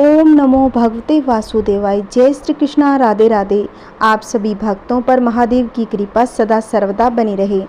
ओम नमो भगवते वासुदेवाय। जय श्री कृष्णा, राधे राधे। आप सभी भक्तों पर महादेव की कृपा सदा सर्वदा बनी रहे।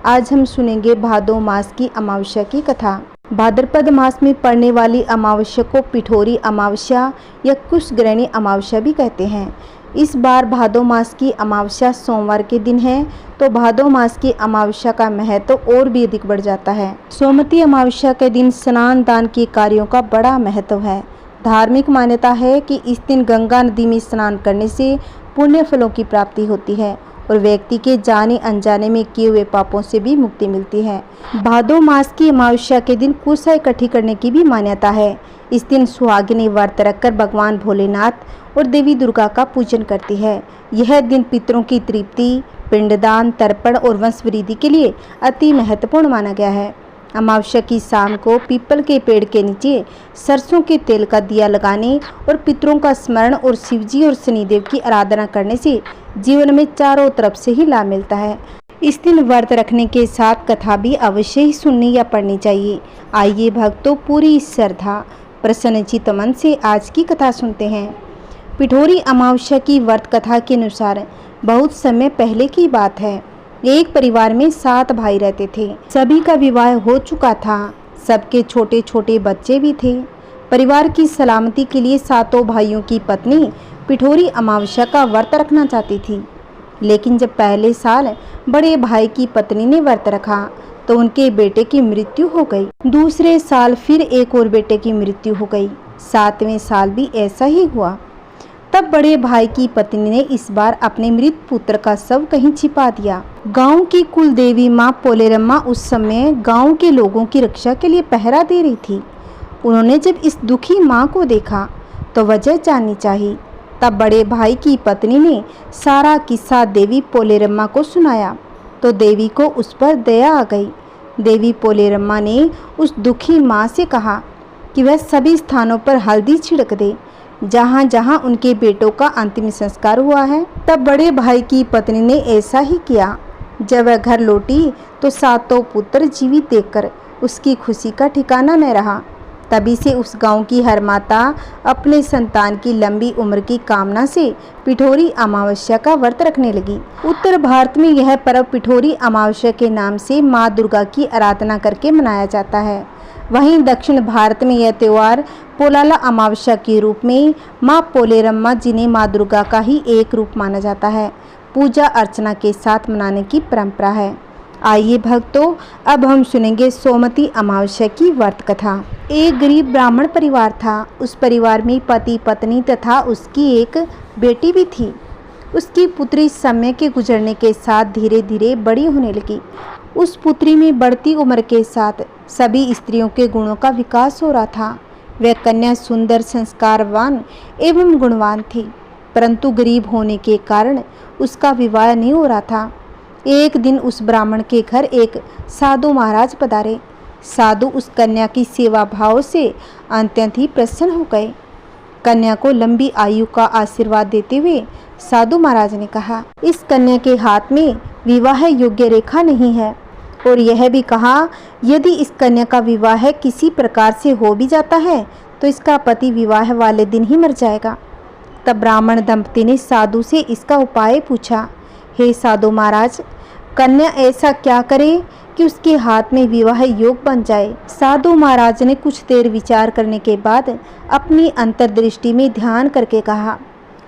आज हम सुनेंगे भादो मास की अमावस्या की कथा। भाद्रपद मास में पड़ने वाली अमावस्या को पिठोरी अमावस्या या कुशग्रहणी अमावस्या भी कहते हैं। इस बार भादो मास की अमावस्या सोमवार के दिन है, तो भादो मास की अमावस्या का महत्व और भी अधिक बढ़ जाता है। सोमवती अमावस्या के दिन स्नान दान के कार्यों का बड़ा महत्व है। धार्मिक मान्यता है कि इस दिन गंगा नदी में स्नान करने से पुण्य फलों की प्राप्ति होती है और व्यक्ति के जाने अनजाने में किए हुए पापों से भी मुक्ति मिलती है। भादो मास की अमावस्या के दिन कुशा इकट्ठी करने की भी मान्यता है। इस दिन सुहागिनी व्रत रखकर भगवान भोलेनाथ और देवी दुर्गा का पूजन करती है। यह दिन पितरों की तृप्ति, पिंडदान, तर्पण और वंशवृद्धि के लिए अति महत्वपूर्ण माना गया है। अमावस्या की शाम को पीपल के पेड़ के नीचे सरसों के तेल का दिया लगाने और पितरों का स्मरण और शिवजी और शनिदेव की आराधना करने से जीवन में चारों तरफ से ही लाभ मिलता है। इस दिन व्रत रखने के साथ कथा भी अवश्य ही सुननी या पढ़नी चाहिए। आइए भक्तों, पूरी श्रद्धा प्रसन्नचित्त मन से आज की कथा सुनते हैं। पिठोरी अमावस्या की व्रत कथा के अनुसार बहुत समय पहले की बात है। एक परिवार में 7 भाई रहते थे। सभी का विवाह हो चुका था। सबके छोटे छोटे बच्चे भी थे। परिवार की सलामती के लिए 7 भाइयों की पत्नी पिठोरी अमावस्या का व्रत रखना चाहती थी। लेकिन जब पहले साल बड़े भाई की पत्नी ने व्रत रखा तो उनके बेटे की मृत्यु हो गई। दूसरे साल फिर एक और बेटे की मृत्यु हो गई। 7वें साल भी ऐसा ही हुआ। तब बड़े भाई की पत्नी ने इस बार अपने मृत पुत्र का शव कहीं छिपा दिया। गांव की कुल देवी माँ पोलेरम्मा उस समय गांव के लोगों की रक्षा के लिए पहरा दे रही थी। उन्होंने जब इस दुखी माँ को देखा तो वजह जाननी चाहिए। तब बड़े भाई की पत्नी ने सारा किस्सा देवी पोलेरम्मा को सुनाया तो देवी को उस पर दया आ गई। देवी पोलेरम्मा ने उस दुखी माँ से कहा कि वह सभी स्थानों पर हल्दी छिड़क दे जहाँ जहाँ उनके बेटों का अंतिम संस्कार हुआ है। तब बड़े भाई की पत्नी ने ऐसा ही किया। जब वह घर लौटी तो 7 पुत्र जीवित देखकर उसकी खुशी का ठिकाना न रहा। तभी से उस गांव की हर माता अपने संतान की लंबी उम्र की कामना से पिठोरी अमावस्या का व्रत रखने लगी। उत्तर भारत में यह पर्व पिठोरी अमावस्या के नाम से माँ दुर्गा की आराधना करके मनाया जाता है। वहीं दक्षिण भारत में यह त्यौहार पोलाला अमावस्या के रूप में माँ पोलेरम्मा जिन्हें माँ दुर्गा का ही एक रूप माना जाता है, पूजा अर्चना के साथ मनाने की परंपरा है। आइए भक्तों, अब हम सुनेंगे सोमवती अमावस्या की व्रत कथा। एक गरीब ब्राह्मण परिवार था। उस परिवार में पति पत्नी तथा उसकी एक बेटी भी थी। उसकी पुत्री समय के गुजरने के साथ धीरे धीरे बड़ी होने लगी। उस पुत्री में बढ़ती उम्र के साथ सभी स्त्रियों के गुणों का विकास हो रहा था। वह कन्या सुंदर, संस्कारवान एवं गुणवान थी, परंतु गरीब होने के कारण उसका विवाह नहीं हो रहा था। एक दिन उस ब्राह्मण के घर एक साधु महाराज पधारे। साधु उस कन्या की सेवा भाव से अत्यंत ही प्रसन्न हो गए। कन्या को लंबी आयु का आशीर्वाद देते हुए साधु महाराज ने कहा, इस कन्या के हाथ में विवाह योग्य रेखा नहीं है, और यह भी कहा यदि इस कन्या का विवाह किसी प्रकार से हो भी जाता है तो इसका पति विवाह वाले दिन ही मर जाएगा। तब ब्राह्मण दंपति ने साधु से इसका उपाय पूछा। हे साधु महाराज, कन्या ऐसा क्या करे कि उसके हाथ में विवाह योग बन जाए। साधु महाराज ने कुछ देर विचार करने के बाद अपनी अंतर्दृष्टि में ध्यान करके कहा,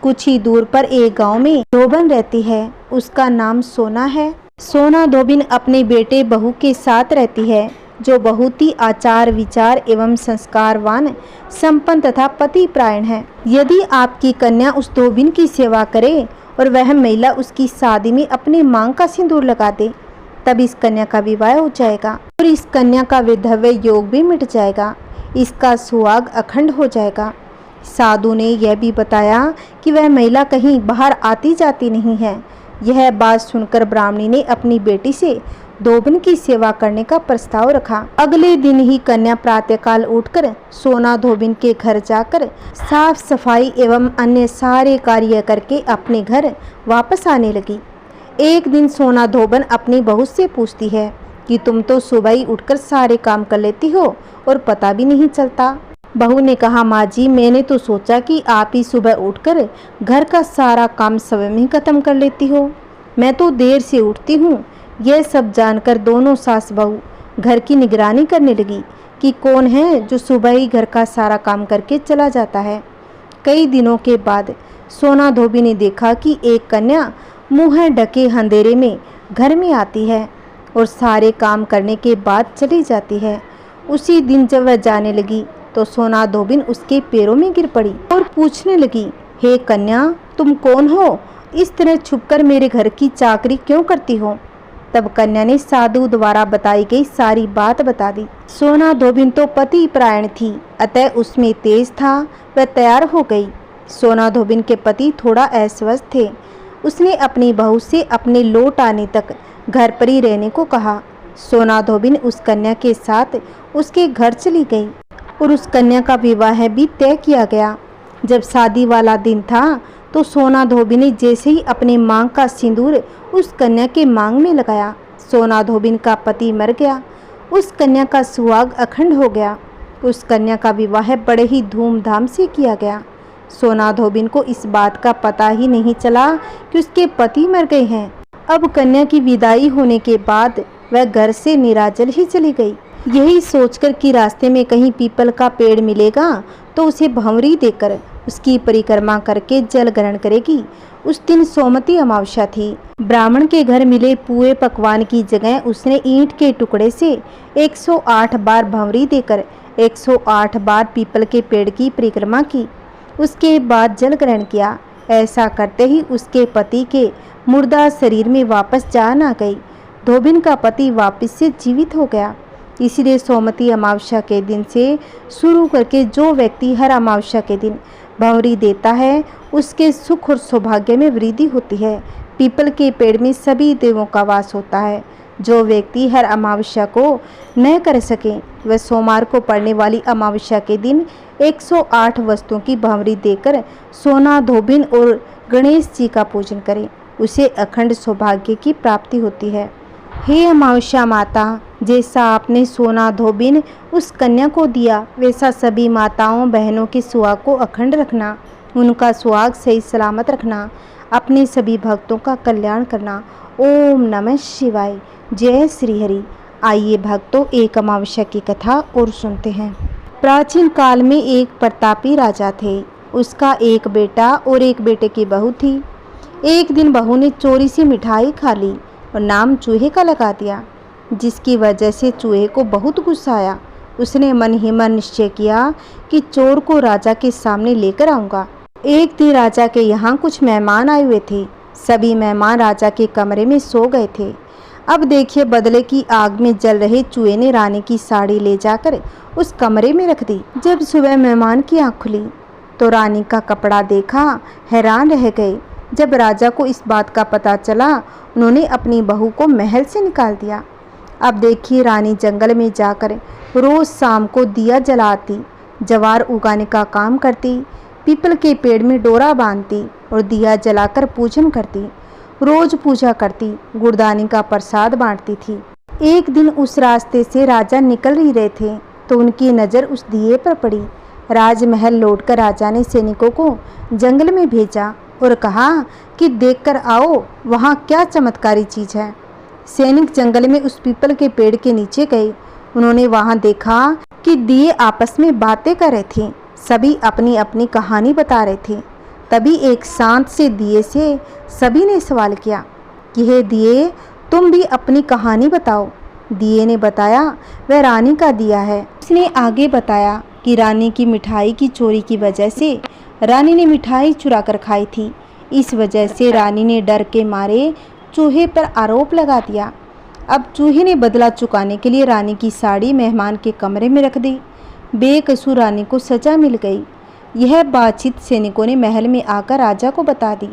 कुछ ही दूर पर एक गांव में धोबन रहती है। उसका नाम सोना है। सोना धोबिन अपने बेटे बहू के साथ रहती है, जो बहुत ही आचार विचार एवं संस्कारवान, संपन्न तथा पतिपरायण है। यदि आपकी कन्या उस धोबिन की सेवा करे और वह महिला उसकी शादी में अपने मांग का सिंदूर लगा दे, तब इस कन्या का विवाह हो जाएगा और इस कन्या का विधव्य योग भी मिट जाएगा। इसका सुहाग अखंड हो जाएगा। साधु ने यह भी बताया कि वह महिला कहीं बाहर आती जाती नहीं है। यह बात सुनकर ब्राह्मणी ने अपनी बेटी से धोबिन की सेवा करने का प्रस्ताव रखा। अगले दिन ही कन्या प्रातःकाल उठकर सोना धोबिन के घर जाकर साफ सफाई एवं अन्य सारे कार्य करके अपने घर वापस आने लगी। एक दिन सोना धोबन अपनी बहू से पूछती है कि तुम तो सुबह ही उठकर सारे काम कर लेती हो और पता भी नहीं चलता। बहू ने कहा, माँ जी, मैंने तो सोचा कि आप ही सुबह उठकर घर का सारा काम स्वयं ही खत्म कर लेती हो। मैं तो देर से उठती हूँ। यह सब जानकर दोनों सास बहू घर की निगरानी करने लगी कि कौन है जो सुबह ही घर का सारा काम करके चला जाता है। कई दिनों के बाद सोना धोबी ने देखा कि एक कन्या मुँह ढके अंधेरे में घर में आती है और सारे काम करने के बाद चली जाती है। उसी दिन जब वह जाने लगी तो सोना धोबिन उसके पैरों में गिर पड़ी और पूछने लगी, हे कन्या, तुम कौन हो? इस तरह छुपकर मेरे घर की चाकरी क्यों करती हो? तब कन्या ने साधु द्वारा बताई गई सारी बात बता दी। सोना धोबिन तो पति परायण थी, अतः उसमें तेज था। वह तैयार हो गई। सोना धोबिन के पति थोड़ा अस्वस्थ थे। उसने अपनी बहू से अपने लौट आने तक घर पर ही रहने को कहा। सोना धोबिन उस कन्या के साथ उसके घर चली गई और उस कन्या का विवाह भी तय किया गया। जब शादी वाला दिन था तो सोना धोबिन ने जैसे ही अपने मांग का सिंदूर उस कन्या के मांग में लगाया, सोना धोबिन का पति मर गया। उस कन्या का सुहाग अखंड हो गया। उस कन्या का विवाह बड़े ही धूमधाम से किया गया। सोना धोबिन को इस बात का पता ही नहीं चला कि उसके पति मर गए हैं। अब कन्या की विदाई होने के बाद वह घर से निराजल ही चली गई। यही सोचकर कि रास्ते में कहीं पीपल का पेड़ मिलेगा तो उसे भंवरी देकर उसकी परिक्रमा करके जल ग्रहण करेगी। उस दिन सोमती अमावस्या थी। ब्राह्मण के घर मिले पुए पकवान की जगह उसने ईंट के टुकड़े से 108 बार भंवरी देकर 108 बार पीपल के पेड़ की परिक्रमा की। उसके बाद जल ग्रहण किया। ऐसा करते ही उसके पति के मुर्दा शरीर में वापस जान आ गई। धोबिन का पति वापस से जीवित हो गया। इसलिए सोमती अमावस्या के दिन से शुरू करके जो व्यक्ति हर अमावस्या के दिन भंवरी देता है उसके सुख और सौभाग्य में वृद्धि होती है। पीपल के पेड़ में सभी देवों का वास होता है। जो व्यक्ति हर अमावस्या को न कर सके वह सोमवार को पड़ने वाली अमावस्या के दिन 108 वस्तुओं की भंवरी देकर सोना धोबिन और गणेश जी का पूजन करे, उसे अखंड सौभाग्य की प्राप्ति होती है। हे अमावस्या माता, जैसा आपने सोना धोबिन उस कन्या को दिया वैसा सभी माताओं बहनों के सुहाग को अखंड रखना, उनका सुहाग सही सलामत रखना, अपने सभी भक्तों का कल्याण करना। ओम नमः शिवाय। जय श्री हरि। आइए भक्तों, एक अमावस्या की कथा और सुनते हैं। प्राचीन काल में एक प्रतापी राजा थे। उसका एक बेटा और एक बेटे की बहू थी। एक दिन बहू ने चोरी से मिठाई खा ली और नाम चूहे का लगा दिया, जिसकी वजह से चूहे को बहुत गुस्सा आया। उसने मन ही मन निश्चय किया कि चोर को राजा के सामने लेकर आऊँगा। एक दिन राजा के यहाँ कुछ मेहमान आए हुए थे। सभी मेहमान राजा के कमरे में सो गए थे। अब देखिए, बदले की आग में जल रहे चूहे ने रानी की साड़ी ले जाकर उस कमरे में रख दी। जब सुबह मेहमान की आँख खुली तो रानी का कपड़ा देखा, हैरान रह गए। जब राजा को इस बात का पता चला, उन्होंने अपनी बहू को महल से निकाल दिया। अब देखिए, रानी जंगल में जाकर रोज शाम को दिया जलाती, जवार उगाने का काम करती, पीपल के पेड़ में डोरा बांधती और दिया जलाकर पूजन करती, रोज पूजा करती, गुड़दानी का प्रसाद बांटती थी। एक दिन उस रास्ते से राजा निकल ही रहे थे तो उनकी नज़र उस दिए पर पड़ी। राजमहल लौटकर राजा ने सैनिकों को जंगल में भेजा और कहा कि देखकर आओ वहाँ क्या चमत्कारी चीज़ है। सैनिक जंगल में उस पीपल के पेड़ के नीचे गए। उन्होंने वहाँ देखा कि दिए आपस में बातें कर रहे थे, सभी अपनी अपनी कहानी बता रहे थे। तभी एक शांत से दिए से सभी ने सवाल किया कि हे दिए, तुम भी अपनी कहानी बताओ। दिए ने बताया वह रानी का दिया है। उसने आगे बताया कि रानी की मिठाई की चोरी की वजह से रानी ने मिठाई चुरा कर खाई थी। इस वजह से रानी ने डर के मारे चूहे पर आरोप लगा दिया। अब चूहे ने बदला चुकाने के लिए रानी की साड़ी मेहमान के कमरे में रख दी। बेकसूर रानी को सजा मिल गई। यह बातचीत सैनिकों ने महल में आकर राजा को बता दी,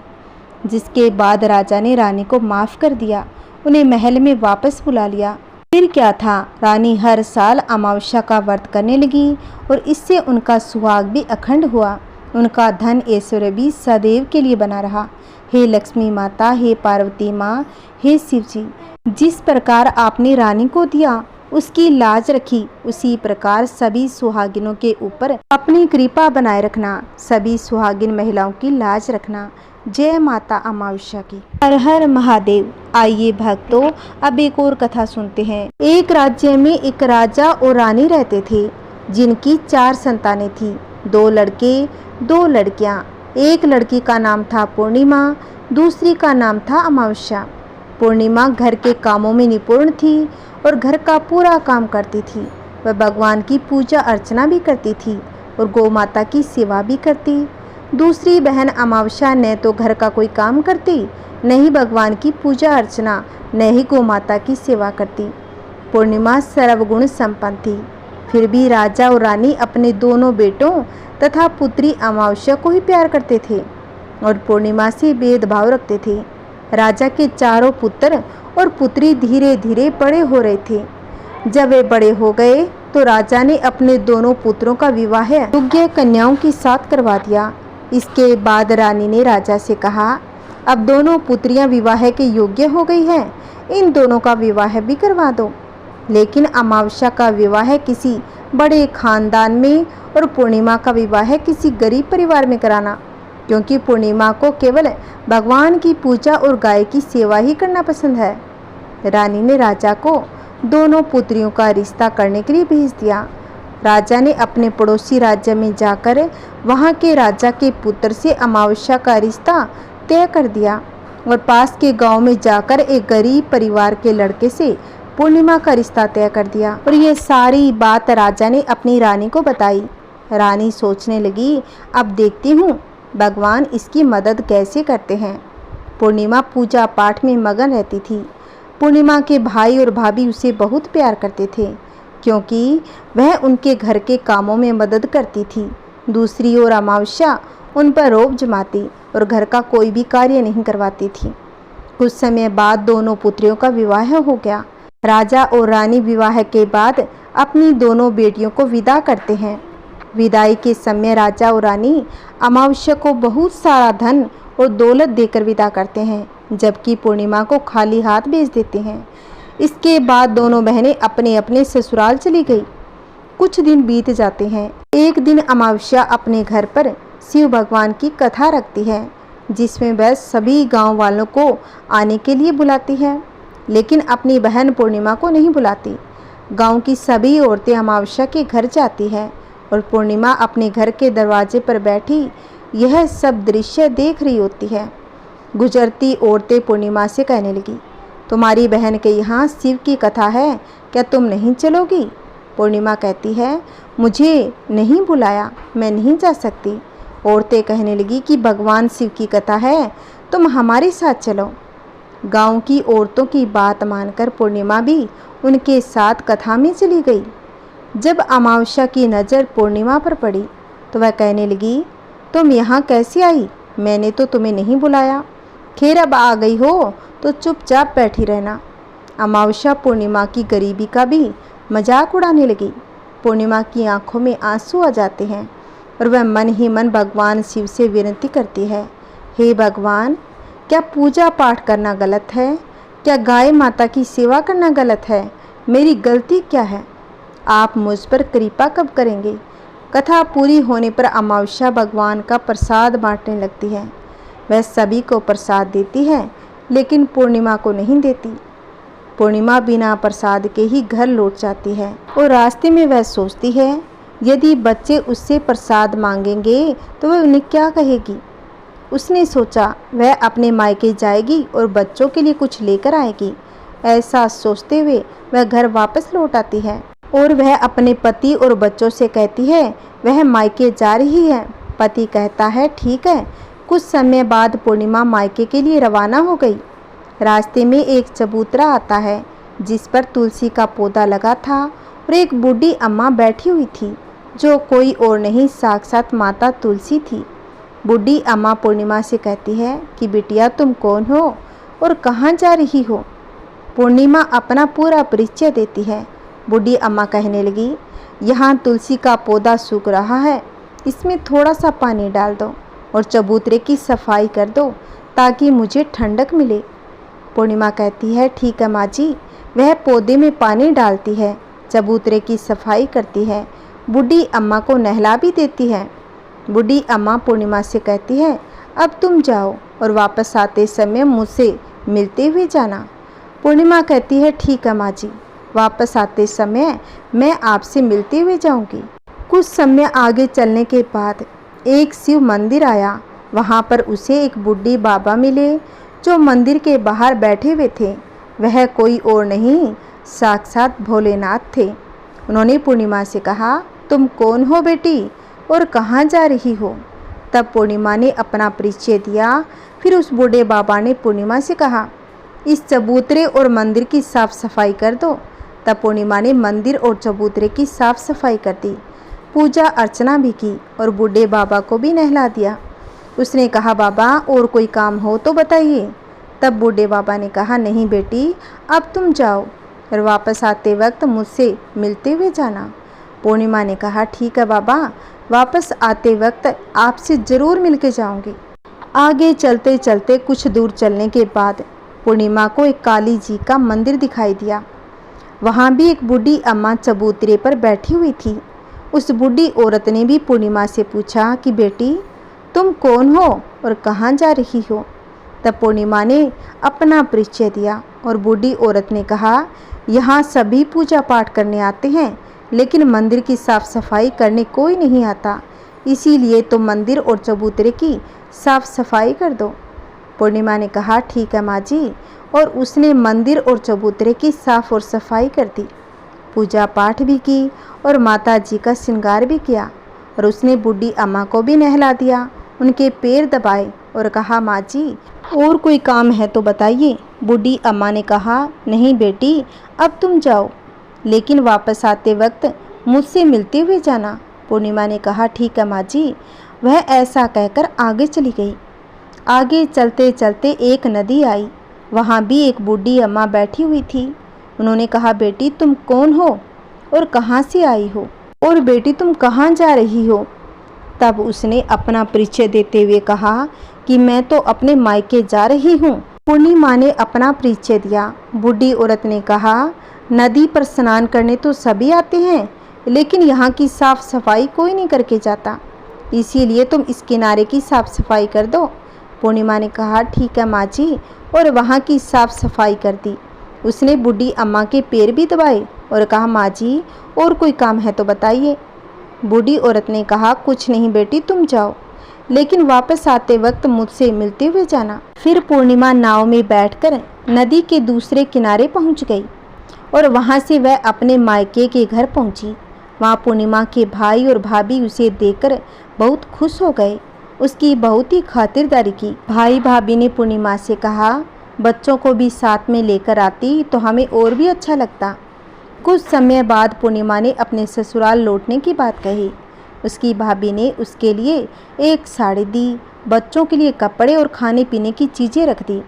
जिसके बाद राजा ने रानी को माफ़ कर दिया, उन्हें महल में वापस बुला लिया। फिर क्या था, रानी हर साल अमावस्या का व्रत करने लगी और इससे उनका सुहाग भी अखंड हुआ। उनका धन ऐश्वर्य भी सदैव के लिए बना रहा। हे लक्ष्मी माता, हे पार्वती माँ, हे शिव जी, जिस प्रकार आपने रानी को दिया उसकी लाज रखी, उसी प्रकार सभी सुहागिनों के ऊपर अपनी कृपा बनाए रखना, सभी सुहागिन महिलाओं की लाज रखना। जय माता अमावस्या की। हर हर महादेव। आइए भक्तों, अब एक और कथा सुनते हैं। एक राज्य में एक राजा और रानी रहते थे, जिनकी 4 संतानें थीं, 2 लड़के 2 लड़कियां। एक लड़की का नाम था पूर्णिमा, दूसरी का नाम था अमावस्या। पूर्णिमा घर के कामों में निपुण थी और घर का पूरा काम करती थी। वह भगवान की पूजा अर्चना भी करती थी और गौ माता की सेवा भी करती। दूसरी बहन अमावस्या न तो घर का कोई काम करती, न ही भगवान की पूजा अर्चना, न ही गौ माता की सेवा करती। पूर्णिमा सर्वगुण संपन्न थी, फिर भी राजा और रानी अपने दोनों बेटों तथा पुत्री अमावस्या को ही प्यार करते थे और पूर्णिमा से भेदभाव रखते थे। राजा के चारों पुत्र और पुत्री धीरे धीरे बड़े हो रहे थे। जब वे बड़े हो गए तो राजा ने अपने दोनों पुत्रों का विवाह योग्य कन्याओं के साथ करवा दिया। इसके बाद रानी ने राजा से कहा, अब दोनों पुत्रियां विवाह के योग्य हो गई हैं, इन दोनों का विवाह भी करवा दो। लेकिन अमावस्या का विवाह किसी बड़े खानदान में और पूर्णिमा का विवाह किसी गरीब परिवार में कराना, क्योंकि पूर्णिमा को केवल भगवान की पूजा और गाय की सेवा ही करना पसंद है। रानी ने राजा को दोनों पुत्रियों का रिश्ता करने के लिए भेज दिया। राजा ने अपने पड़ोसी राज्य में जाकर वहां के राजा के पुत्र से अमावस्या का रिश्ता तय कर दिया और पास के गांव में जाकर एक गरीब परिवार के लड़के से पूर्णिमा का रिश्ता तय कर दिया और ये सारी बात राजा ने अपनी रानी को बताई। रानी सोचने लगी, अब देखती हूँ भगवान इसकी मदद कैसे करते हैं। पूर्णिमा पूजा पाठ में मगन रहती थी। पूर्णिमा के भाई और भाभी उसे बहुत प्यार करते थे, क्योंकि वह उनके घर के कामों में मदद करती थी। दूसरी ओर अमावस्या उन पर रौब जमाती और घर का कोई भी कार्य नहीं करवाती थी। कुछ समय बाद दोनों पुत्रियों का विवाह हो गया। राजा और रानी विवाह के बाद अपनी दोनों बेटियों को विदा करते हैं। विदाई के समय राजा और रानी अमावस्या को बहुत सारा धन और दौलत देकर विदा करते हैं, जबकि पूर्णिमा को खाली हाथ भेज देते हैं। इसके बाद दोनों बहनें अपने अपने ससुराल चली गई। कुछ दिन बीत जाते हैं। एक दिन अमावस्या अपने घर पर शिव भगवान की कथा रखती है, जिसमें वह सभी गांव वालों को आने के लिए बुलाती है, लेकिन अपनी बहन पूर्णिमा को नहीं बुलाती। गांव की सभी औरतें अमावस्या के घर जाती है और पूर्णिमा अपने घर के दरवाजे पर बैठी यह सब दृश्य देख रही होती है। गुजरती औरतें पूर्णिमा से कहने लगी, तुम्हारी बहन के यहाँ शिव की कथा है, क्या तुम नहीं चलोगी? पूर्णिमा कहती है, मुझे नहीं बुलाया, मैं नहीं जा सकती। औरतें कहने लगी कि भगवान शिव की कथा है, तुम हमारे साथ चलो। गांव की औरतों की बात मानकर पूर्णिमा भी उनके साथ कथा में चली गई। जब अमावस्या की नज़र पूर्णिमा पर पड़ी तो वह कहने लगी, तुम यहाँ कैसे आई? मैंने तो तुम्हें नहीं बुलाया। खैर, अब आ गई हो तो चुपचाप बैठी रहना। अमावस्या पूर्णिमा की गरीबी का भी मजाक उड़ाने लगी। पूर्णिमा की आंखों में आंसू आ जाते हैं और वह मन ही मन भगवान शिव से विनती करती है, हे भगवान, क्या पूजा पाठ करना गलत है? क्या गाय माता की सेवा करना गलत है? मेरी गलती क्या है? आप मुझ पर कृपा कब करेंगे? कथा पूरी होने पर अमावस्या भगवान का प्रसाद बांटने लगती है। वह सभी को प्रसाद देती है, लेकिन पूर्णिमा को नहीं देती। पूर्णिमा बिना प्रसाद के ही घर लौट जाती है और रास्ते में वह सोचती है, यदि बच्चे उससे प्रसाद मांगेंगे तो वह उन्हें क्या कहेगी। उसने सोचा वह अपने मायके जाएगी और बच्चों के लिए कुछ लेकर आएगी। ऐसा सोचते हुए वह घर वापस लौट आती है और वह अपने पति और बच्चों से कहती है वह मायके जा रही है। पति कहता है, ठीक है। कुछ समय बाद पूर्णिमा मायके के लिए रवाना हो गई। रास्ते में एक चबूतरा आता है, जिस पर तुलसी का पौधा लगा था और एक बूढ़ी अम्मा बैठी हुई थी, जो कोई और नहीं साक्षात माता तुलसी थी। बूढ़ी अम्मा पूर्णिमा से कहती है कि बिटिया, तुम कौन हो और कहाँ जा रही हो? पूर्णिमा अपना पूरा परिचय देती है। बूढ़ी अम्मा कहने लगी, यहाँ तुलसी का पौधा सूख रहा है, इसमें थोड़ा सा पानी डाल दो और चबूतरे की सफाई कर दो ताकि मुझे ठंडक मिले। पूर्णिमा कहती है, ठीक है माँ जी। वह पौधे में पानी डालती है चबूतरे की सफाई करती है, बूढ़ी अम्मा को नहला भी देती है। बूढ़ी अम्मा पूर्णिमा से कहती है, अब तुम जाओ और वापस आते समय मुझसे मिलते हुए जाना। पूर्णिमा कहती है, ठीक है माँ जी, वापस आते समय मैं आपसे मिलते हुए जाऊंगी। कुछ समय आगे चलने के बाद एक शिव मंदिर आया। वहाँ पर उसे एक बूढ़ी बाबा मिले जो मंदिर के बाहर बैठे हुए थे। वह कोई और नहीं, साक्षात भोलेनाथ थे। उन्होंने पूर्णिमा से कहा, तुम कौन हो बेटी और कहाँ जा रही हो? तब पूर्णिमा ने अपना परिचय दिया। फिर उस बूढ़े बाबा ने पूर्णिमा से कहा, इस चबूतरे और मंदिर की साफ सफाई कर दो। तब पूर्णिमा ने मंदिर और चबूतरे की साफ सफाई कर दी, पूजा अर्चना भी की और बूढ़े बाबा को भी नहला दिया। उसने कहा, बाबा और कोई काम हो तो बताइए। तब बूढ़े बाबा ने कहा, नहीं बेटी, अब तुम जाओ और वापस आते वक्त मुझसे मिलते हुए जाना। पूर्णिमा ने कहा, ठीक है बाबा, वापस आते वक्त आपसे ज़रूर मिल के जाऊँगी। आगे चलते चलते कुछ दूर चलने के बाद पूर्णिमा को एक काली जी का मंदिर दिखाई दिया। वहाँ भी एक बूढ़ी अम्मा चबूतरे पर बैठी हुई थी। उस बूढ़ी औरत ने भी पूर्णिमा से पूछा कि बेटी, तुम कौन हो और कहाँ जा रही हो? तब पूर्णिमा ने अपना परिचय दिया और बूढ़ी औरत ने कहा, यहाँ सभी पूजा पाठ करने आते हैं, लेकिन मंदिर की साफ सफाई करने कोई नहीं आता, इसीलिए तो मंदिर और चबूतरे की साफ सफाई कर दो। पूर्णिमा ने कहा, ठीक है माँ जी, और उसने मंदिर और चबूतरे की साफ और सफाई कर दी, पूजा पाठ भी की और माता जी का श्रृंगार भी किया और उसने बूढ़ी अम्मा को भी नहला दिया, उनके पैर दबाए और कहा, माँ जी और कोई काम है तो बताइए। बूढ़ी अम्मा ने कहा, नहीं बेटी, अब तुम जाओ, लेकिन वापस आते वक्त मुझसे मिलते हुए जाना। पूर्णिमा ने कहा, ठीक है माँ जी। वह ऐसा कहकर आगे चली गई। आगे चलते चलते एक नदी आई। वहाँ भी एक बूढ़ी अम्मा बैठी हुई थी। उन्होंने कहा, बेटी तुम कौन हो और कहाँ से आई हो, और बेटी तुम कहाँ जा रही हो? तब उसने अपना परिचय देते हुए कहा कि मैं तो अपने मायके जा रही हूँ। पूर्णिमा ने अपना परिचय दिया। बूढ़ी औरत ने कहा, नदी पर स्नान करने तो सभी आते हैं, लेकिन यहाँ की साफ सफाई कोई नहीं करके जाता, इसीलिए तुम इस किनारे की साफ सफाई कर दो। पूर्णिमा ने कहा, ठीक है माँ जी, और वहाँ की साफ सफाई कर दी। उसने बूढ़ी अम्मा के पैर भी दबाए और कहा, माँ जी और कोई काम है तो बताइए। बूढ़ी औरत ने कहा, कुछ नहीं बेटी, तुम जाओ, लेकिन वापस आते वक्त मुझसे मिलते हुए जाना। फिर पूर्णिमा नाव में बैठकर नदी के दूसरे किनारे पहुंच गई और वहां से वह अपने मायके के घर पहुंची। वहां पूर्णिमा के भाई और भाभी उसे देखकर बहुत खुश हो गए, उसकी बहुत ही खातिरदारी की। भाई भाभी ने पूर्णिमा से कहा, बच्चों को भी साथ में लेकर आती तो हमें और भी अच्छा लगता। कुछ समय बाद पूर्णिमा ने अपने ससुराल लौटने की बात कही। उसकी भाभी ने उसके लिए एक साड़ी दी, बच्चों के लिए कपड़े और खाने पीने की चीज़ें रख दी।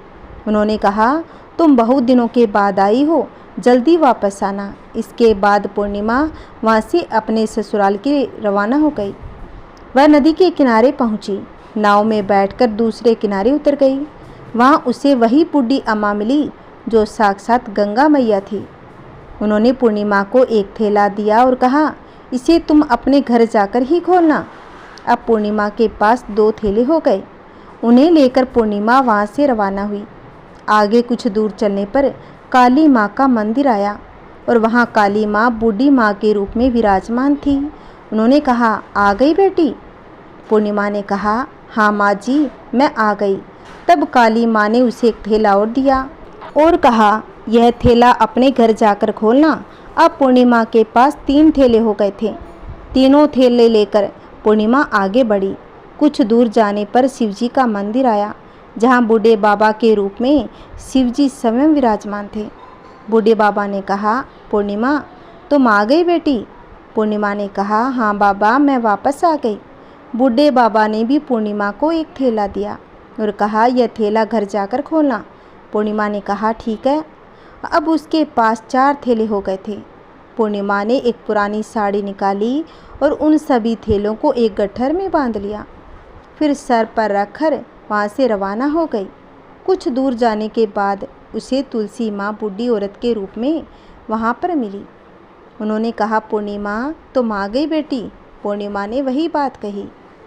उन्होंने कहा, तुम बहुत दिनों के बाद आई हो, जल्दी वापस आना। इसके बाद पूर्णिमा वहाँ से अपने ससुराल के लिए रवाना हो गई। वह नदी के किनारे पहुँची, नाव में बैठकर दूसरे किनारे उतर गई। वहाँ उसे वही बूढ़ी अम्मा मिली जो साक्षात गंगा मैया थी। उन्होंने पूर्णिमा को एक थैला दिया और कहा, इसे तुम अपने घर जाकर ही खोलना। अब पूर्णिमा के पास 2 थैले हो गए। उन्हें लेकर पूर्णिमा वहाँ से रवाना हुई। आगे कुछ दूर चलने पर काली माँ का मंदिर आया और वहाँ काली माँ बूढ़ी माँ के रूप में विराजमान थी। उन्होंने कहा, आ गई बेटी? पूर्णिमा ने कहा, हाँ माँ जी, मैं आ गई। तब काली माँ ने उसे एक थैला और दिया और कहा, यह थैला अपने घर जाकर खोलना। अब पूर्णिमा के पास 3 थैले हो गए थे। तीनों थैले लेकर पूर्णिमा आगे बढ़ी। कुछ दूर जाने पर शिवजी का मंदिर आया, जहाँ बूढ़े बाबा के रूप में शिवजी स्वयं विराजमान थे। बूढ़े बाबा ने कहा, पूर्णिमा तुम आ गई बेटी? पूर्णिमा ने कहा, हाँ बाबा, मैं वापस आ गई। बूढ़े बाबा ने भी पूर्णिमा को एक थैला दिया और कहा, यह थैला घर जाकर खोलना। पूर्णिमा ने कहा, ठीक है। अब उसके पास 4 थैले हो गए थे। पूर्णिमा ने एक पुरानी साड़ी निकाली और उन सभी थैलों को एक गट्ठर में बांध लिया, फिर सर पर रखकर वहाँ से रवाना हो गई। कुछ दूर जाने के बाद उसे तुलसी माँ बूढ़ी औरत के रूप में वहाँ पर मिली। उन्होंने कहा, पूर्णिमा तुम आ गई बेटी। पूर्णिमा ने वही बात कही,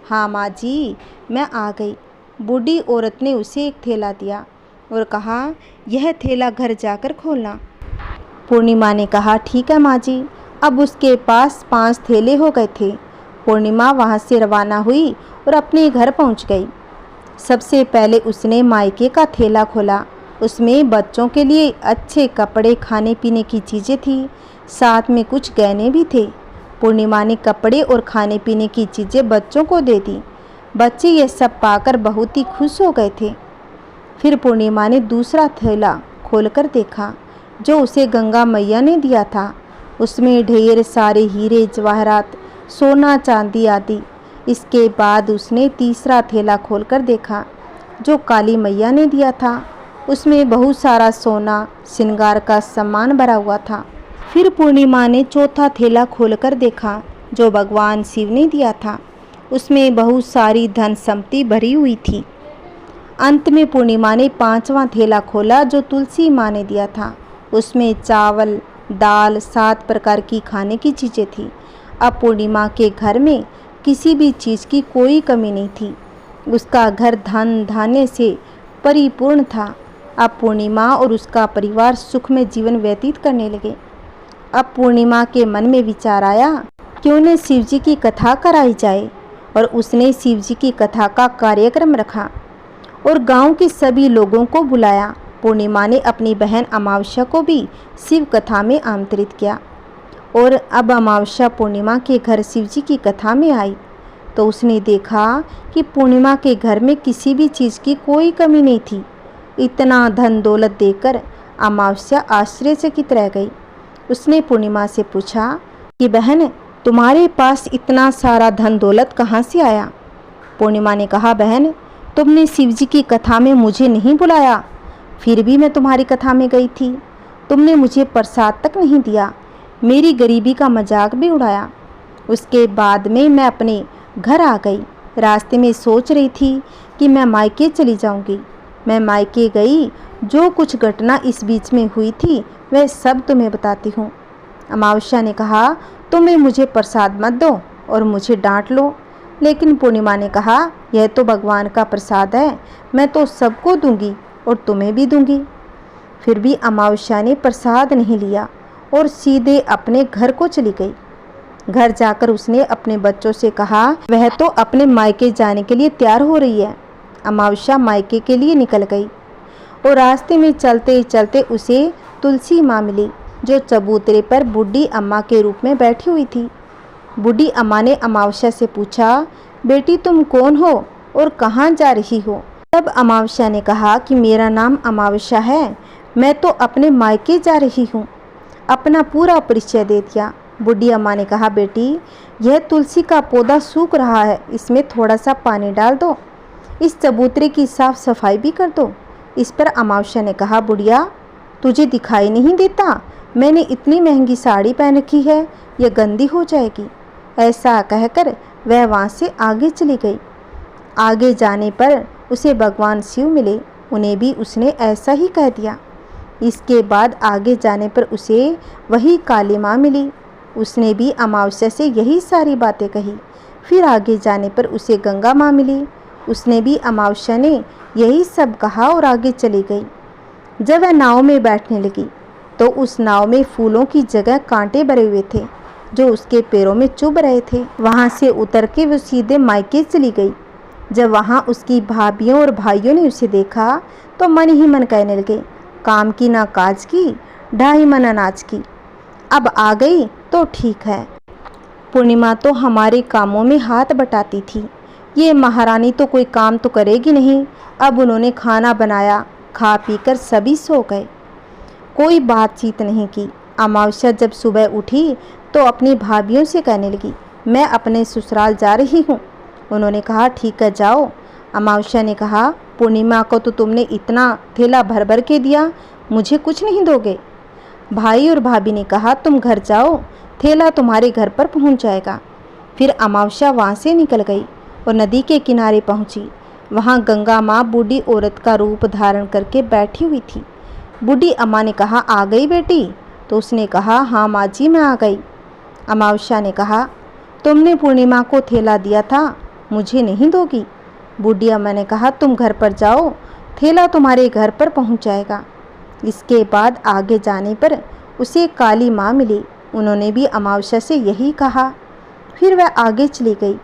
हाँ माँ जी मैं आ गई। बूढ़ी औरत ने उसे एक थैला दिया और कहा, यह थैला घर जाकर खोलना। पूर्णिमा ने कहा, ठीक है माँ जी। अब उसके पास 5 थैले हो गए थे। पूर्णिमा वहाँ से रवाना हुई और अपने घर पहुँच गई। सबसे पहले उसने मायके का थैला खोला। उसमें बच्चों के लिए अच्छे कपड़े, खाने पीने की चीज़ें थी, साथ में कुछ गहने भी थे। पूर्णिमा ने कपड़े और खाने पीने की चीज़ें बच्चों को दे दी। बच्चे ये सब पाकर बहुत ही खुश हो गए थे। फिर पूर्णिमा ने दूसरा थैला खोलकर देखा जो उसे गंगा मैया ने दिया था। उसमें ढेर सारे हीरे जवाहरात, सोना चांदी आदि। इसके बाद उसने तीसरा थैला खोलकर देखा जो काली मैया ने दिया था। उसमें बहुत सारा सोना, श्रृंगार का सामान भरा हुआ था। फिर पूर्णिमा ने चौथा थैला खोलकर देखा जो भगवान शिव ने दिया था। उसमें बहुत सारी धन संपत्ति भरी हुई थी। अंत में पूर्णिमा ने 5वां थैला खोला जो तुलसी माँ ने दिया था। उसमें चावल, दाल, 7 प्रकार की खाने की चीज़ें थी। अब पूर्णिमा के घर में किसी भी चीज़ की कोई कमी नहीं थी। उसका घर धन धान्य से परिपूर्ण था। अब पूर्णिमा और उसका परिवार सुख में जीवन व्यतीत करने लगे। अब पूर्णिमा के मन में विचार आया कि उन्हें शिव जी की कथा कराई जाए और उसने शिव जी की कथा का कार्यक्रम रखा और गांव के सभी लोगों को बुलाया। पूर्णिमा ने अपनी बहन अमावस्या को भी शिव कथा में आमंत्रित किया और अब अमावस्या पूर्णिमा के घर शिव जी की कथा में आई तो उसने देखा कि पूर्णिमा के घर में किसी भी चीज़ की कोई कमी नहीं थी। इतना धन दौलत देखकर अमावस्या आश्चर्यचकित रह गई। उसने पूर्णिमा से पूछा कि बहन, तुम्हारे पास इतना सारा धन दौलत कहाँ से आया? पूर्णिमा ने कहा, बहन तुमने शिव जी की कथा में मुझे नहीं बुलाया, फिर भी मैं तुम्हारी कथा में गई थी। तुमने मुझे प्रसाद तक नहीं दिया, मेरी गरीबी का मजाक भी उड़ाया। उसके बाद में मैं अपने घर आ गई। रास्ते में सोच रही थी कि मैं मायके चली जाऊंगी। मैं मायके गई, जो कुछ घटना इस बीच में हुई थी वह सब तुम्हें बताती हूँ। अमावस्या ने कहा, तुम्हें मुझे प्रसाद मत दो और मुझे डांट लो। लेकिन पूर्णिमा ने कहा, यह तो भगवान का प्रसाद है, मैं तो सबको दूंगी और तुम्हें भी दूंगी। फिर भी अमावस्या ने प्रसाद नहीं लिया और सीधे अपने घर को चली गई। घर जाकर उसने अपने बच्चों से कहा, वह तो अपने मायके जाने के लिए तैयार हो रही है। अमावस्या मायके के लिए निकल गई और रास्ते में चलते चलते उसे तुलसी माँ मिली जो चबूतरे पर बूढ़ी अम्मा के रूप में बैठी हुई थी। बूढ़ी अम्मा ने अमावस्या से पूछा, बेटी तुम कौन हो और कहाँ जा रही हो? तब अमावस्या ने कहा कि मेरा नाम अमावस्या है, मैं तो अपने मायके जा रही हूँ। अपना पूरा परिचय दे दिया। बूढ़ी अम्मा ने कहा, बेटी यह तुलसी का पौधा सूख रहा है, इसमें थोड़ा सा पानी डाल दो, इस चबूतरे की साफ सफाई भी कर दो। इस पर अमावस्या ने कहा, बुढ़िया तुझे दिखाई नहीं देता मैंने इतनी महंगी साड़ी पहन रखी है, यह गंदी हो जाएगी। ऐसा कहकर वह वहाँ से आगे चली गई। आगे जाने पर उसे भगवान शिव मिले, उन्हें भी उसने ऐसा ही कह दिया। इसके बाद आगे जाने पर उसे वही काली माँ मिली, उसने भी अमावस्या से यही सारी बातें कही। फिर आगे जाने पर उसे गंगा माँ मिली, उसने भी अमावस्या ने यही सब कहा और आगे चली गई। जब वह नाव में बैठने लगी तो उस नाव में फूलों की जगह कांटे भरे हुए थे जो उसके पैरों में चुभ रहे थे। वहाँ से उतर के वो सीधे मायके चली गई। जब वहाँ उसकी भाभियों और भाइयों ने उसे देखा तो मन ही मन कहने लगे, काम की ना काज की, ढाई मन अनाज की। अब आ गई तो ठीक है। पूर्णिमा तो हमारे कामों में हाथ बटाती थी, ये महारानी तो कोई काम तो करेगी नहीं। अब उन्होंने खाना बनाया, खा पीकर सभी सो गए, कोई बातचीत नहीं की। अमावस्या जब सुबह उठी तो अपनी भाभियों से कहने लगी, मैं अपने ससुराल जा रही हूँ। उन्होंने कहा, ठीक है जाओ। अमावस्या ने कहा, पूर्णिमा को तो तुमने इतना थैला भर भर के दिया, मुझे कुछ नहीं दोगे? भाई और भाभी ने कहा, तुम घर जाओ, थैला तुम्हारे घर पर पहुँच जाएगा। फिर अमावस्या वहाँ से निकल गई और नदी के किनारे पहुँची। वहाँ गंगा माँ बूढ़ी औरत का रूप धारण करके बैठी हुई थी। बूढ़ी अम्मा ने कहा, आ गई बेटी, तो उसने कहा, हाँ माँ जी मैं आ गई। अमावस्या ने कहा, तुमने पूर्णिमा को थैला दिया था, मुझे नहीं दोगी? बूढ़ी अम्मा ने कहा, तुम घर पर जाओ, थैला तुम्हारे घर पर पहुंच जाएगा। इसके बाद आगे जाने पर उसे काली माँ मिली। उन्होंने भी अमावस्या से यही कहा। फिर वह आगे चली गई।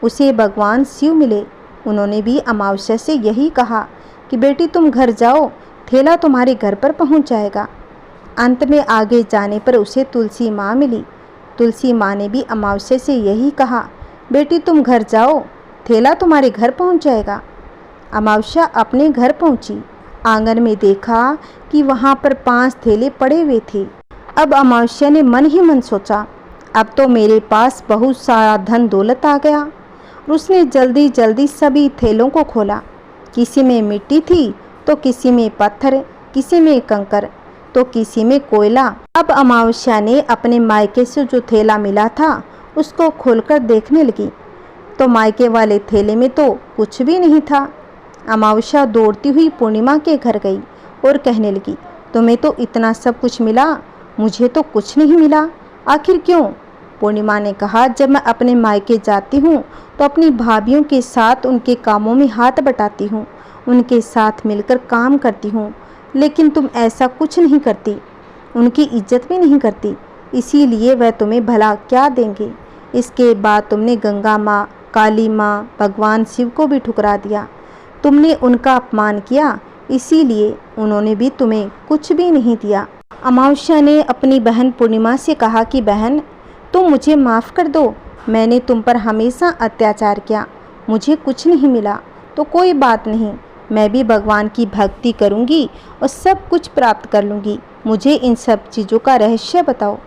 उसे भगवान शिव मिले। उन्होंने भी अमावस्या से यही कहा कि बेटी तुम घर जाओ, थैला तुम्हारे घर पर पहुंच जाएगा। अंत में आगे जाने पर उसे तुलसी माँ मिली। तुलसी माँ ने भी अमावस्या से यही कहा, बेटी तुम घर जाओ, थैला तुम्हारे घर पहुंच जाएगा। अमावस्या अपने घर पहुंची। आंगन में देखा कि वहाँ पर 5 थैले पड़े हुए थे। अब अमावस्या ने मन ही मन सोचा, अब तो मेरे पास बहुत सारा धन दौलत आ गया। उसने जल्दी जल्दी सभी थैलों को खोला। किसी में मिट्टी थी तो किसी में पत्थर, किसी में कंकर तो किसी में कोयला। अब अमावस्या ने अपने मायके से जो थैला मिला था उसको खोलकर देखने लगी, तो मायके वाले थैले में तो कुछ भी नहीं था। अमावस्या दौड़ती हुई पूर्णिमा के घर गई और कहने लगी, तुम्हें तो इतना सब कुछ मिला, मुझे तो कुछ नहीं मिला, आखिर क्यों? पूर्णिमा ने कहा, जब मैं अपने मायके जाती हूँ तो अपनी भाभियों के साथ उनके कामों में हाथ बटाती हूँ, उनके साथ मिलकर काम करती हूँ, लेकिन तुम ऐसा कुछ नहीं करती, उनकी इज्जत भी नहीं करती, इसीलिए वह तुम्हें भला क्या देंगे। इसके बाद तुमने गंगा माँ, काली माँ, भगवान शिव को भी ठुकरा दिया। तुमने उनका अपमान किया, इसीलिए उन्होंने भी तुम्हें कुछ भी नहीं दिया। अमावस्या ने अपनी बहन पूर्णिमा से कहा कि बहन तुम मुझे माफ़ कर दो, मैंने तुम पर हमेशा अत्याचार किया, मुझे कुछ नहीं मिला तो कोई बात नहीं, मैं भी भगवान की भक्ति करूंगी और सब कुछ प्राप्त कर लूँगी, मुझे इन सब चीज़ों का रहस्य बताओ।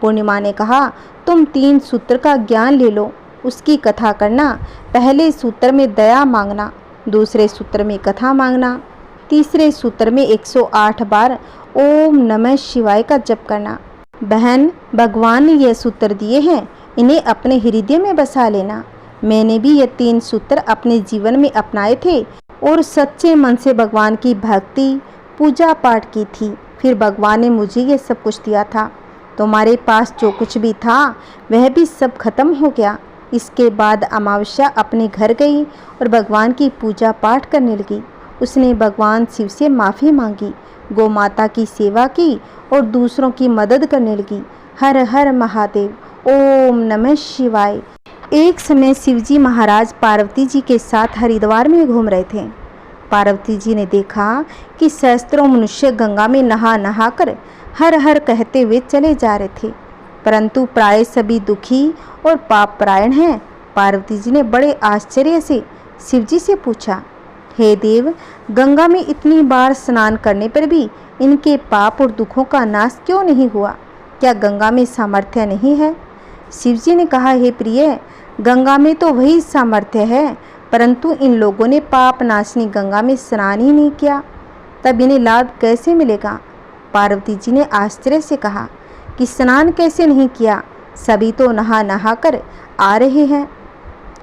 पूर्णिमा ने कहा, तुम 3 सूत्र का ज्ञान ले लो, उसकी कथा करना। पहले सूत्र में दया मांगना, दूसरे सूत्र में कथा मांगना, तीसरे सूत्र में 108 बार ओम नमः शिवाय का जप करना। बहन भगवान ने यह सूत्र दिए हैं, इन्हें अपने हृदय में बसा लेना। मैंने भी ये 3 सूत्र अपने जीवन में अपनाए थे और सच्चे मन से भगवान की भक्ति पूजा पाठ की थी, फिर भगवान ने मुझे ये सब कुछ दिया था। तुम्हारे पास जो कुछ भी था वह भी सब खत्म हो गया। इसके बाद अमावस्या अपने घर गई और भगवान की पूजा पाठ करने लगी। उसने भगवान शिव से माफ़ी मांगी, गौ माता की सेवा की और दूसरों की मदद करने लगी। हर हर महादेव, ओम नमः शिवाय। एक समय शिवजी महाराज पार्वती जी के साथ हरिद्वार में घूम रहे थे। पार्वती जी ने देखा कि सहस्त्रों मनुष्य गंगा में नहा नहा कर हर हर कहते हुए चले जा रहे थे, परंतु प्राय सभी दुखी और पाप परायण हैं। पार्वती जी ने बड़े आश्चर्य से शिवजी से पूछा, हे देव, गंगा में इतनी बार स्नान करने पर भी इनके पाप और दुखों का नाश क्यों नहीं हुआ? क्या गंगा में सामर्थ्य नहीं है? शिवजी ने कहा, हे प्रिय, गंगा में तो वही सामर्थ्य है, परंतु इन लोगों ने पाप नाशनी गंगा में स्नान ही नहीं किया, तब इन्हें लाभ कैसे मिलेगा? पार्वती जी ने आश्चर्य से कहा कि स्नान कैसे नहीं किया? सभी तो नहा नहा कर आ रहे हैं,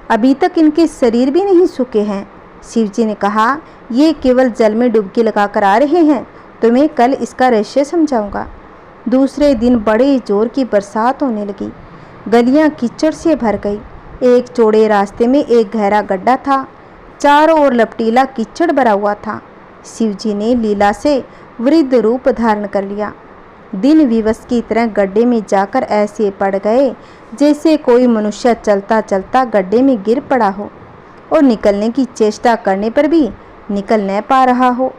अभी तक इनके शरीर भी नहीं सूखे हैं। शिवजी ने कहा, ये केवल जल में डुबकी लगाकर आ रहे हैं, तुम्हें कल इसका रहस्य समझाऊंगा। दूसरे दिन बड़े जोर की बरसात होने लगी, गलियां कीचड़ से भर गई। एक चौड़े रास्ते में एक गहरा गड्ढा था, चारों ओर लपटीला कीचड़ भरा हुआ था। शिवजी ने लीला से वृद्ध रूप धारण कर लिया। दिन विवश की तरह गड्ढे में जाकर ऐसे पड़ गए जैसे कोई मनुष्य चलता चलता गड्ढे में गिर पड़ा हो और निकलने की चेष्टा करने पर भी निकल न पा रहा हो।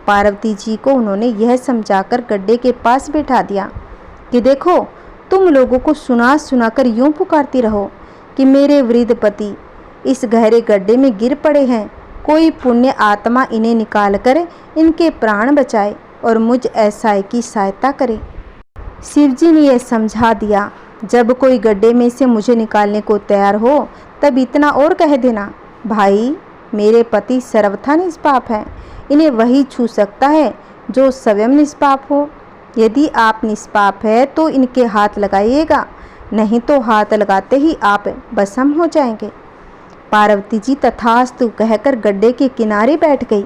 पार्वती जी को उन्होंने यह समझाकर गड्ढे के पास बैठा दिया कि देखो, तुम लोगों को सुना सुनाकर यूं पुकारती रहो कि मेरे वृद्ध पति इस गहरे गड्ढे में गिर पड़े हैं, कोई पुण्य आत्मा इन्हें निकालकर इनके प्राण बचाए और मुझ ऐसाई की सहायता करे। शिवजी ने यह समझा दिया, जब कोई गड्ढे में से मुझे निकालने को तैयार हो तब इतना और कह देना, भाई मेरे पति सर्वथा निष्पाप हैं, इन्हें वही छू सकता है जो स्वयं निष्पाप हो। यदि आप निष्पाप है तो इनके हाथ लगाइएगा, नहीं तो हाथ लगाते ही आप भस्म हो जाएंगे। पार्वती जी तथास्तु कहकर गड्ढे के किनारे बैठ गई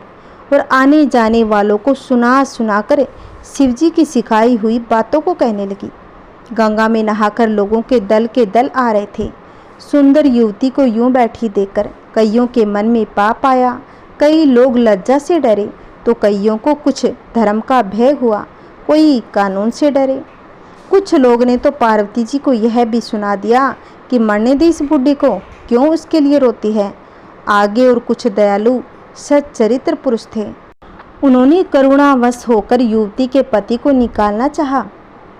और आने जाने वालों को सुना सुनाकर शिवजी की सिखाई हुई बातों को कहने लगी। गंगा में नहाकर लोगों के दल आ रहे थे। सुंदर युवती को यूं बैठी देखकर कईयों के मन में पाप आया। कई लोग लज्जा से डरे तो कईयों को कुछ धर्म का भय हुआ, कोई कानून से डरे। कुछ लोग ने तो पार्वती जी को यह भी सुना दिया कि मरने दे इस बुढ़ी को, क्यों उसके लिए रोती है। आगे और कुछ दयालु सच्चरित्र पुरुष थे। उन्होंने करुणावश होकर युवती के पति को निकालना चाहा,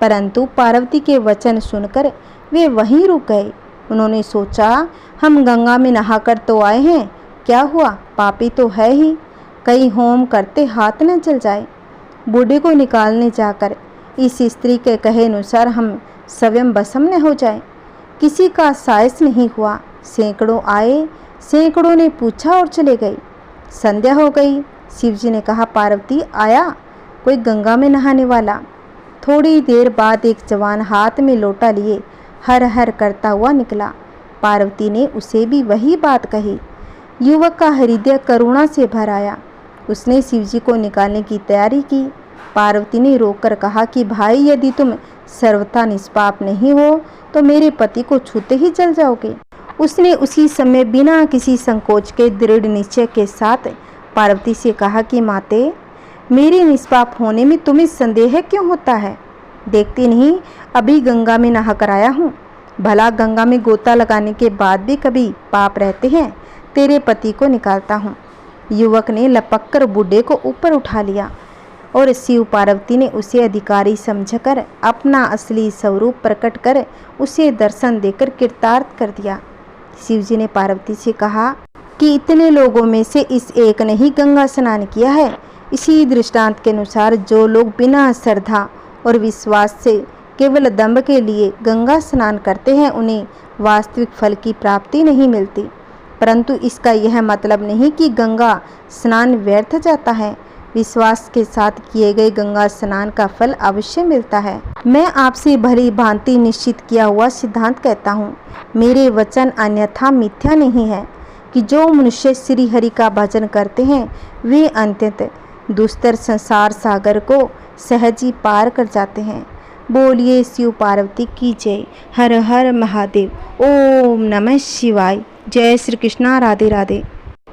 परंतु पार्वती के वचन सुनकर वे वहीं रुक गए। उन्होंने सोचा, हम गंगा में नहाकर तो आए हैं, क्या हुआ, पापी तो है ही, कहीं होम करते हाथ न जल जाए। बूढ़े को निकालने जाकर इस स्त्री के कहे अनुसार हम स्वयं भस्म न हो जाए। किसी का साहस नहीं हुआ। सैकड़ों आए, सैकड़ों ने पूछा और चले गए। संध्या हो गई। शिवजी ने कहा, पार्वती आया कोई गंगा में नहाने वाला। थोड़ी देर बाद एक जवान हाथ में लोटा लिए हर हर करता हुआ निकला। पार्वती ने उसे भी वही बात कही। युवक का हृदय करुणा से भर आया। उसने शिवजी को निकालने की तैयारी की। पार्वती ने रोककर कहा कि भाई, यदि तुम सर्वथा निष्पाप नहीं हो तो मेरे पति को छूते ही जल जाओगे। उसने उसी समय बिना किसी संकोच के दृढ़ निश्चय के साथ पार्वती से कहा कि माते, मेरे निष्पाप होने में तुम्हें संदेह क्यों होता है? देखती नहीं, अभी गंगा में नहाकर आया हूँ। भला गंगा में गोता लगाने के बाद भी कभी पाप रहते हैं? तेरे पति को निकालता हूँ। युवक ने लपक कर बूढ़े को ऊपर उठा लिया और शिव पार्वती ने उसे अधिकारी समझकर अपना असली स्वरूप प्रकट कर उसे दर्शन देकर कृतार्थ कर दिया। शिवजी ने पार्वती से कहा कि इतने लोगों में से इस एक ने ही गंगा स्नान किया है। इसी दृष्टांत के अनुसार जो लोग बिना श्रद्धा और विश्वास से केवल दंभ के लिए गंगा स्नान करते हैं, उन्हें वास्तविक फल की प्राप्ति नहीं मिलती। परंतु इसका यह मतलब नहीं कि गंगा स्नान व्यर्थ जाता है। विश्वास के साथ किए गए गंगा स्नान का फल अवश्य मिलता है। मैं आपसे भली भांति निश्चित किया हुआ सिद्धांत कहता हूँ। मेरे वचन अन्यथा मिथ्या नहीं है कि जो मनुष्य श्री हरि का भजन करते हैं वे अंत्यत दुस्तर संसार सागर को सहज ही पार कर जाते हैं। बोलिए शिव पार्वती की जय। हर हर महादेव। ओम नमः शिवाय। जय श्री कृष्णा। राधे राधे।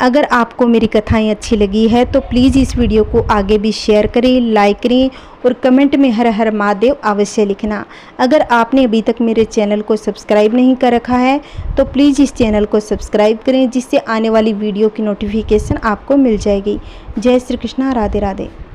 अगर आपको मेरी कथाएं अच्छी लगी है तो प्लीज़ इस वीडियो को आगे भी शेयर करें, लाइक करें और कमेंट में हर हर महादेव अवश्य लिखना। अगर आपने अभी तक मेरे चैनल को सब्सक्राइब नहीं कर रखा है तो प्लीज़ इस चैनल को सब्सक्राइब करें, जिससे आने वाली वीडियो की नोटिफिकेशन आपको मिल जाएगी। जय श्री कृष्णा। राधे राधे।